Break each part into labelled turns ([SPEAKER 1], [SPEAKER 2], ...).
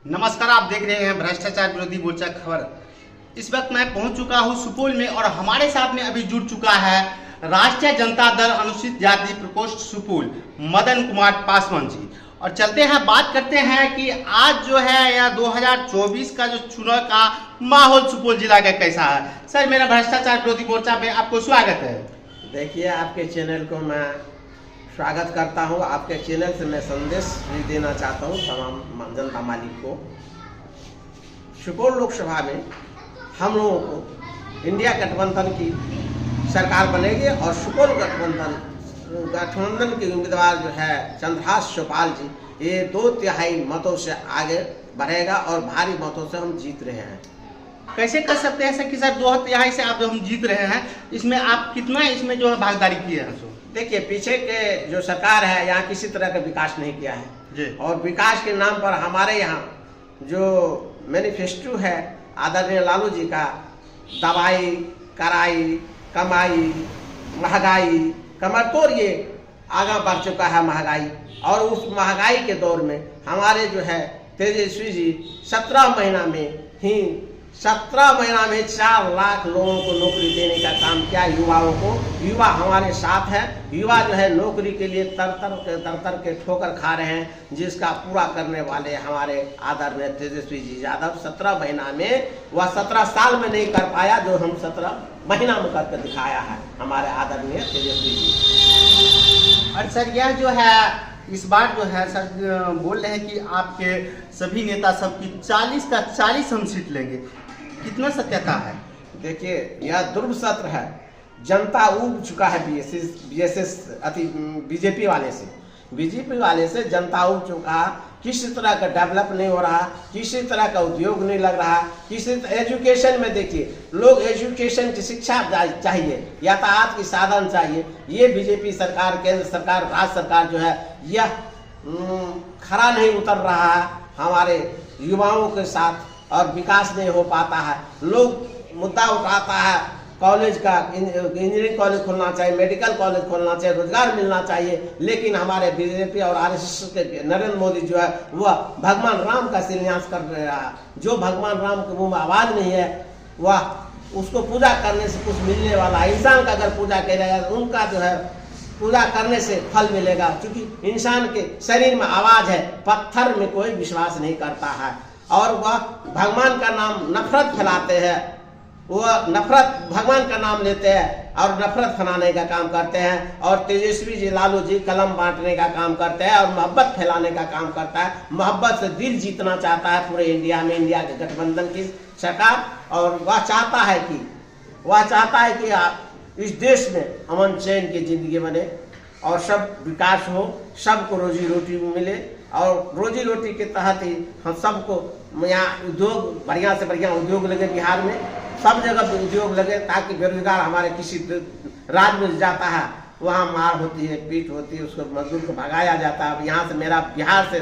[SPEAKER 1] नमस्कार, आप देख रहे हैं भ्रष्टाचार विरोधी मोर्चा खबर। इस वक्त मैं पहुंच चुका हूं सुपौल में और हमारे साथ में अभी जुड़ चुका है राष्ट्रीय जनता दल अनुसूचित जाति प्रकोष्ठ सुपौल मदन कुमार पासवान जी। और चलते हैं, बात करते हैं कि आज जो है या 2024 का जो चुनाव का माहौल सुपौल जिला का कैसा है। सर, मेरा भ्रष्टाचार विरोधी मोर्चा में आपको स्वागत है।
[SPEAKER 2] देखिए, आपके चैनल को मैं स्वागत करता हूं। आपके चैनल से मैं संदेश भी देना चाहता हूं तमाम जनता मालिक को। सुपौल लोकसभा में हम लोगों को इंडिया गठबंधन की सरकार बनेगी और सुपौल गठबंधन के उम्मीदवार जो है चंद्रहास चौपाल जी, ये 2/3 मतों से आगे बढ़ेगा और भारी मतों से हम जीत रहे हैं।
[SPEAKER 1] कैसे कर सकते हैं सर कि सर 2/3 से आप हम जीत रहे हैं, इसमें आप कितना इसमें जो है भागीदारी किए हैं?
[SPEAKER 2] देखिए, पीछे के जो सरकार है यहाँ किसी तरह का विकास नहीं किया है
[SPEAKER 1] जी।
[SPEAKER 2] और विकास के नाम पर हमारे यहाँ जो मैनिफेस्टो है आदरणीय लालू जी का, दवाई कराई कमाई महंगाई कमर तोड़, ये आगे बढ़ चुका है महंगाई। और उस महंगाई के दौर में हमारे जो है तेजस्वी जी 17 महीना में 4 लाख लोगों को नौकरी देने का काम किया। युवाओं को, युवा हमारे साथ है। युवा जो है नौकरी के लिए तर के ठोकर खा रहे हैं, जिसका पूरा करने वाले हमारे आदरणीय तेजस्वी जी यादव 17 महीना में, वह 17 साल में नहीं कर पाया जो हम 17 महीना में करके दिखाया है हमारे आदरणीय तेजस्वी जी।
[SPEAKER 1] और सर, यह जो है इस बार जो है सर बोल रहे हैं कि आपके सभी नेता सबकी 40 का 40 हम सीट लेंगे, कितना सत्यता है?
[SPEAKER 2] देखिए, यह ध्रुव सत्र है। जनता उब चुका है बीजेपी वाले से जनता उब चुका। किसी तरह का डेवलप नहीं हो रहा, किसी तरह का उद्योग नहीं लग रहा, किसी एजुकेशन में देखिए, लोग एजुकेशन की शिक्षा चाहिए, यातायात की साधन चाहिए। ये बीजेपी सरकार, केंद्र सरकार, राज्य सरकार जो है यह खरा नहीं उतर रहा है हमारे युवाओं के साथ और विकास नहीं हो पाता है। लोग मुद्दा उठाता है कॉलेज का, इंजीनियरिंग कॉलेज खोलना चाहिए, मेडिकल कॉलेज खोलना चाहिए, रोजगार मिलना चाहिए, लेकिन हमारे बीजेपी और आरएसएस के नरेंद्र मोदी जो है वह भगवान राम का शिलान्यास कर रहा है। जो भगवान राम के मुंह में आवाज नहीं है, वह उसको पूजा करने से कुछ मिलने वाला, इंसान का अगर पूजा करेगा तो उनका जो है पूजा करने से फल मिलेगा। क्योंकि इंसान के शरीर में आवाज है, पत्थर में कोई विश्वास नहीं करता है। और वह भगवान का नाम नफरत फैलाते हैं, वह नफरत भगवान का नाम लेते हैं और नफरत फैलाने का काम करते हैं। और तेजस्वी जी, लालू जी कलम बांटने का काम करते हैं और मोहब्बत फैलाने का काम करता है। मोहब्बत से दिल जीतना चाहता है पूरे इंडिया में, इंडिया के गठबंधन की सरकार। और वह चाहता है कि इस देश में अमन चैन की जिंदगी बने और सब विकास हो, सबको रोजी रोटी मिले। और रोजी रोटी के तहत ही हम सबको यहाँ उद्योग, बढ़िया से बढ़िया उद्योग लगे बिहार में, सब जगह उद्योग लगे, ताकि बेरोजगार हमारे किसी राज्य में जाता है वहाँ मार होती है, पीट होती है, उसको मजदूर को भगाया जाता है। यहाँ से मेरा बिहार से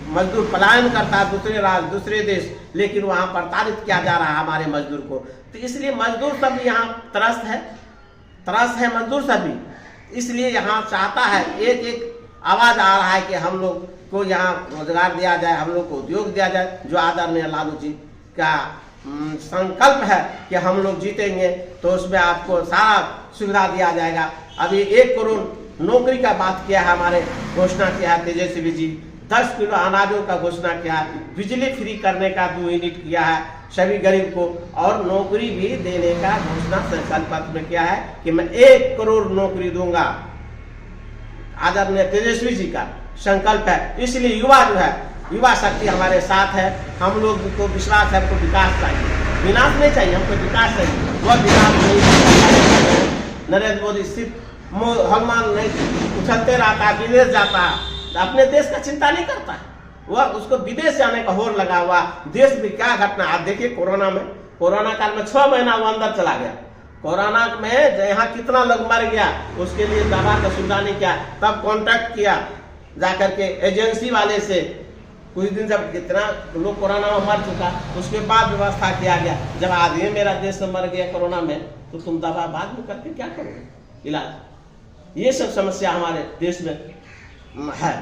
[SPEAKER 2] मजदूर पलायन करता है दूसरे राज्य, दूसरे देश, लेकिन वहाँ प्रताड़ित किया जा रहा है हमारे मजदूर को। तो इसलिए मजदूर सब यहाँ त्रस्त है मजदूर सभी। इसलिए यहाँ चाहता है, एक आवाज आ रहा है कि हम लोग को यहाँ रोजगार दिया जाए, हम लोग को उद्योग दिया जाए। जो आदरणीय लालू जी का संकल्प है कि हम लोग जीतेंगे तो उसमें आपको सारा सुविधा दिया जाएगा। अभी 1 करोड़ नौकरी का बात किया है, हमारे घोषणा किया है तेजस्वी जी। 10 किलो अनाजों का घोषणा किया है, बिजली फ्री करने का 2 यूनिट किया है सभी गरीब को, और नौकरी भी देने का घोषणा संकल्प पत्र में किया है कि मैं 1 करोड़ नौकरी दूंगा। आदरणीय तेजस्वी जी का संकल्प है। इसलिए युवा जो है, युवा शक्ति हमारे साथ है। हम लोग को विश्वास है, हमको विकास चाहिए, विनाश नहीं चाहिए, हमको विकास चाहिए। वह विकास नहीं, नरेंद्र मोदी सिर्फ हनुमान नहीं उछलते रहता है, विदेश जाता है, अपने देश का चिंता नहीं करता है। वह उसको विदेश जाने का होड़ लगा हुआ। देश में क्या घटना, आप देखिए कोरोना काल में 6 महीना वो अंदर चला गया। कोरोना में यहाँ कितना लोग मर गया, उसके लिए दवा का सुविधा नहीं किया। तब कॉन्टैक्ट किया जाकर के एजेंसी वाले से, कुछ दिन जब कितना लोग कोरोना में मर चुका, उसके बाद व्यवस्था किया गया। जब आदमी मेरा देश में मर गया कोरोना में, तो तुम दवा बाद में करके क्या करोगे इलाज? ये सब समस्या हमारे देश में है।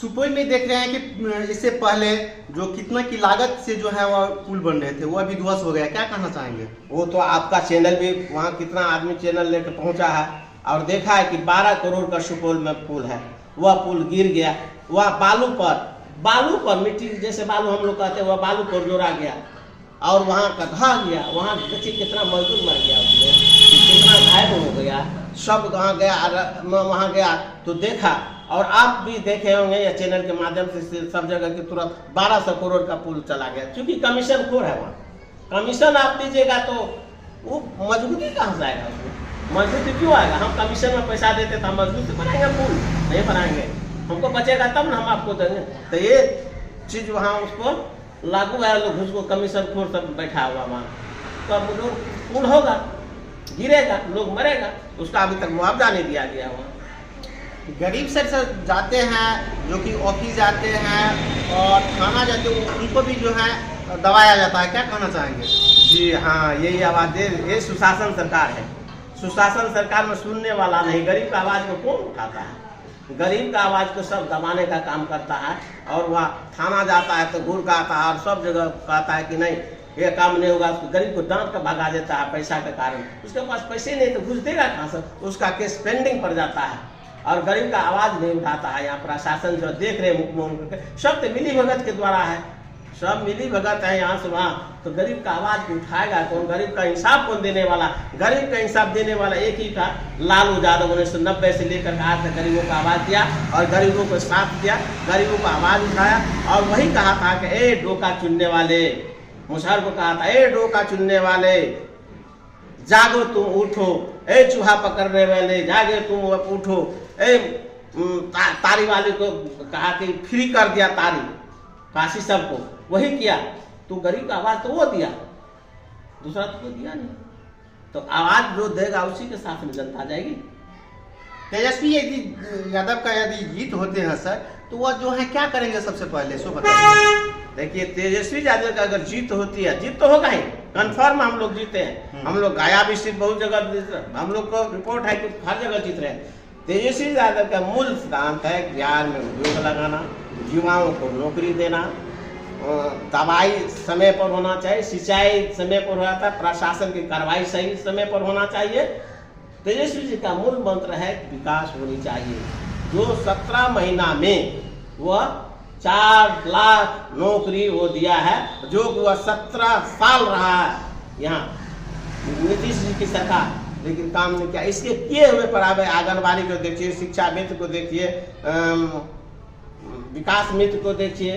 [SPEAKER 1] सुपौल में देख रहे हैं कि इससे पहले जो कितना की लागत से जो है वह पुल बन रहे थे वो अभी ध्वस्त हो गया, क्या कहना चाहेंगे?
[SPEAKER 2] वो तो आपका चैनल भी वहाँ कितना आदमी चैनल लेकर पहुँचा है और देखा है कि 12 करोड़ का सुपौल में पुल है, वह पुल गिर गया। वह बालू पर मिट्टी जैसे बालू हम लोग कहते हैं, वह बालू पर जोड़ा गया और वहाँ का ढह गया। वहाँ देखिए कितना मजदूर मर गया, उसमें कितना घायल हो गया, सब वहाँ गया। वहाँ गया तो देखा, और आप भी देखे होंगे या चैनल के माध्यम से सब जगह की तुरंत 1200 करोड़ का पुल चला गया, क्योंकि कमीशन खोर है। वहाँ कमीशन आप दीजिएगा तो वो मजबूती कहाँ से आएगा? उसमें मजबूती क्यों आएगा? हम कमीशन में पैसा देते तो हम मजबूती बनाएंगे, पुल नहीं बनाएंगे। हमको बचेगा तब ना हम आपको देंगे। तो ये चीज़ वहाँ उसको लागू है, लोग उसको कमीशन खोर सब बैठा हुआ वहाँ, तो अब लोग पुल होगा, गिरेगा, लोग मरेगा, उसका अभी तक मुआवजा नहीं दिया गया। वहाँ
[SPEAKER 1] गरीब सर जाते हैं जो कि ऑफिस जाते हैं और थाना जाते हैं, उनको भी जो है दबाया जाता है, क्या कहना चाहेंगे?
[SPEAKER 2] जी हाँ, यही आवाज़ दे, ये सुशासन सरकार है। सुशासन सरकार में सुनने वाला नहीं, गरीब का आवाज़ को कौन उठाता है? गरीब का आवाज़ को सब दबाने का काम करता है, और वह थाना जाता है तो घूर का आता है और सब जगह कहता है कि नहीं ये काम नहीं होगा। उसको गरीब को डांट कर भगा देता है पैसा के कारण। उसके पास पैसे नहीं तो घुस देगा कहाँ से? उसका केस पेंडिंग पड़ जाता है और गरीब का आवाज़ नहीं उठाता है। यहाँ प्रशासन जो देख रहे हैं मुख्यमंत्री सब तो मिली भगत के द्वारा है, सब मिली भगत है यहाँ से वहाँ। तो गरीब का आवाज़ उठाएगा कौन? गरीब का इंसाफ कौन देने वाला? गरीब का इंसाफ देने वाला एक ही था, लालू यादव। 1990 से लेकर कहा था गरीबों का आवाज़ दिया और गरीबों को साथ दिया, गरीबों का आवाज़ उठाया। और वही कहा था कि ए डोका चुनने वाले, मुशर्रफ को कहा था ए डोका चुनने वाले जागो तुम उठो, ए चूहा पकड़ने वाले जागे तुम उठो, ए तारी वाले को कहा कि फ्री कर दिया तारी काशी सबको, वही किया। तो गरीब का आवाज तो वो दिया, दूसरा तो कोई दिया नहीं। तो आवाज जो देगा उसी के साथ में जनता जाएगी।
[SPEAKER 1] तेजस्वी यादव का यदि जीत होते हैं सर, तो वह जो है क्या करेंगे सबसे पहले सो बताइए।
[SPEAKER 2] देखिए तेजस्वी यादव का अगर जीत होती है, जीत तो होगा ही, कन्फर्म हम लोग जीते हैं। हम लोग गया भी सिर्फ बहुत जगह, हम लोग को रिपोर्ट है कि हर जगह जीत रहे हैं। तेजस्वी यादव का मूल सिद्धांत है बिहार में उद्योग लगाना, युवाओं को नौकरी देना, दवाई समय पर होना चाहिए, सिंचाई समय पर होना चाहिए, प्रशासन की कार्रवाई सही समय पर होना चाहिए। तेजस्वी जी का मूल मंत्र है विकास होनी चाहिए। जो 17 महीना में वह 4 लाख नौकरी वो दिया है, जो वह 17 साल रहा है यहाँ नीतीश जी की सरकार, लेकिन काम नहीं किया। इसके किए हुए पर अब आंगनबाड़ी को देखिए, शिक्षा मित्र को देखिए, विकास मित्र को देखिए,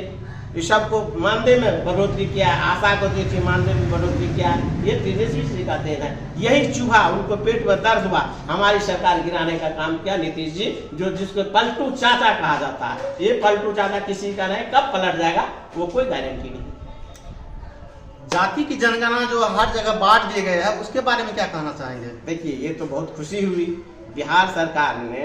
[SPEAKER 2] इस सबको मानदेय में बढ़ोतरी किया है, आशा को देखिए मानदेय में बढ़ोतरी किया है। ये तेजस्वी जी का देन है। यही चूहा उनको पेट में दर्द हुआ, हमारी सरकार गिराने का काम किया नीतीश जी, जो जिसको पलटू चाचा कहा जाता है। ये पलटू चाचा किसी का नहीं, कब पलट जाएगा वो कोई गारंटी नहीं।
[SPEAKER 1] जाति की जनगणना जो हर जगह बांट दिए गए है, उसके बारे में क्या कहना चाहेंगे?
[SPEAKER 2] देखिए ये तो बहुत खुशी हुई, बिहार सरकार ने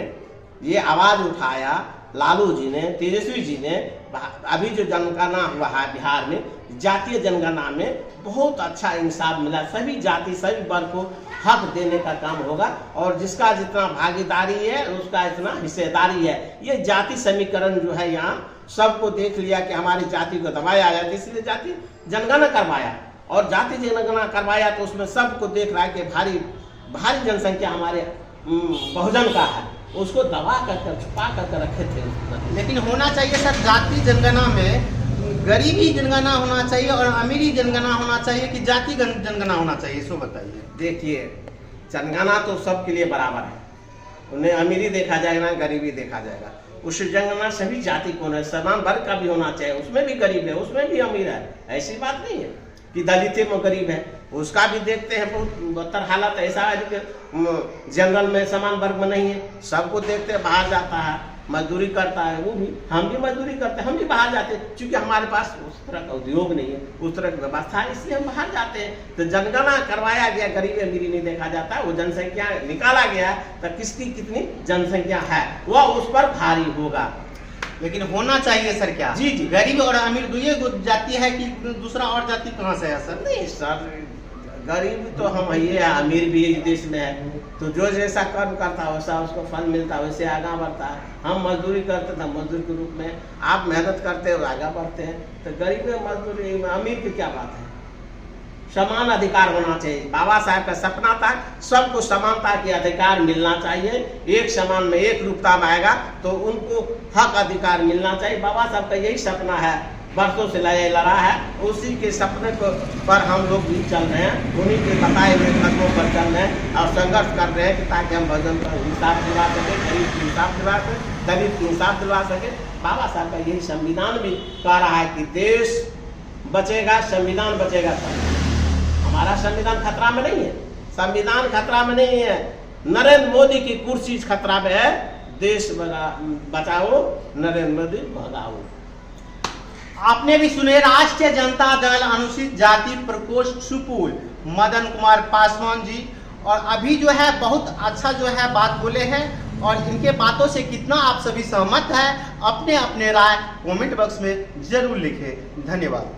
[SPEAKER 2] ये आवाज उठाया, लालू जी ने, तेजस्वी जी ने। अभी जो जनगणना हुआ है बिहार में, जातीय जनगणना में बहुत अच्छा इंसाफ मिला। सभी जाति सभी वर्ग को हक देने का काम होगा, और जिसका जितना भागीदारी है उसका इतना हिस्सेदारी है। ये जाति समीकरण जो है यहाँ सबको देख लिया कि हमारी जाति को दबाया जाए, इसलिए जाति जनगणना करवाया। और जाति जनगणना करवाया तो उसमें सबको देख रहा है कि भारी जनसंख्या हमारे बहुजन का है, उसको दबा कर छुपा कर रखे थे।
[SPEAKER 1] लेकिन होना चाहिए सर, जाति जनगणना में गरीबी जनगणना होना चाहिए और अमीरी जनगणना होना चाहिए कि जाति जनगणना होना चाहिए, सो बताइए।
[SPEAKER 2] देखिए जनगणना तो सबके लिए बराबर है, उन्हें अमीरी देखा जाएगा ना गरीबी देखा जाएगा। उस जनगणना सभी जाति को है, समान वर्ग का भी होना चाहिए, उसमें भी गरीब है उसमें भी अमीर है। ऐसी बात नहीं है कि दलित में गरीब है, उसका भी देखते हैं। बहुत बदतर हालत ऐसा है कि जंगल में समान वर्ग में नहीं है, सबको देखते हैं। बाहर जाता है मजदूरी करता है, वो भी, हम भी मजदूरी करते हैं, हम भी बाहर जाते हैं, क्योंकि हमारे पास उस तरह का उद्योग नहीं है, उस तरह की व्यवस्था है, इसलिए हम बाहर जाते हैं। तो जनगणना करवाया गया, गरीबी अमीरी नहीं देखा जाता, वो जनसंख्या निकाला गया तो किसकी कितनी जनसंख्या है वह उस पर भारी होगा।
[SPEAKER 1] लेकिन होना चाहिए सर क्या?
[SPEAKER 2] जी जी,
[SPEAKER 1] गरीब और अमीर दुनिया जाति है कि दूसरा और जाति कहाँ से है सर?
[SPEAKER 2] नहीं सर, गरीब तो हम ही है, अमीर भी इस देश में है। तो जो जैसा कर्म करता है वैसा उसको फल मिलता है, वैसे आगे बढ़ता है। हम मजदूरी करते थे मजदूर के रूप में, आप मेहनत करते हो आगे बढ़ते हैं। तो गरीब में मजदूरी में अमीर की क्या बात है? समान अधिकार होना चाहिए। बाबा साहब का सपना था सबको समानता के अधिकार मिलना चाहिए। एक समान में एक रूपता में आएगा तो उनको हक अधिकार मिलना चाहिए। बाबा साहब का यही सपना है, बरसों से लड़ा है। उसी के सपने को पर हम लोग भी चल रहे हैं, उन्हीं के बताए हुए कदमों पर चल रहे हैं और संघर्ष कर रहे हैं कि ताकि हम भजन का इंसाफ दिला सके, गरीब की इंसाफ दिला सके, दलित की इंसाफ दिला सके। बाबा साहब का यही संविधान भी कह रहा है कि देश बचेगा, संविधान बचेगा। हमारा संविधान खतरा में नहीं है, संविधान खतरा में नहीं है। नरेंद्र मोदी की कुर्सी खतरा में है। देश बचाओ, नरेंद्र मोदी भगाओ।
[SPEAKER 1] आपने भी सुने राष्ट्रीय जनता दल अनुसूचित जाति प्रकोष्ठ सुपौल मदन कुमार पासवान जी, और अभी जो है बहुत अच्छा जो है बात बोले हैं। और इनके बातों से कितना आप सभी सहमत हैं, अपने अपने राय कमेंट बॉक्स में जरूर लिखें। धन्यवाद।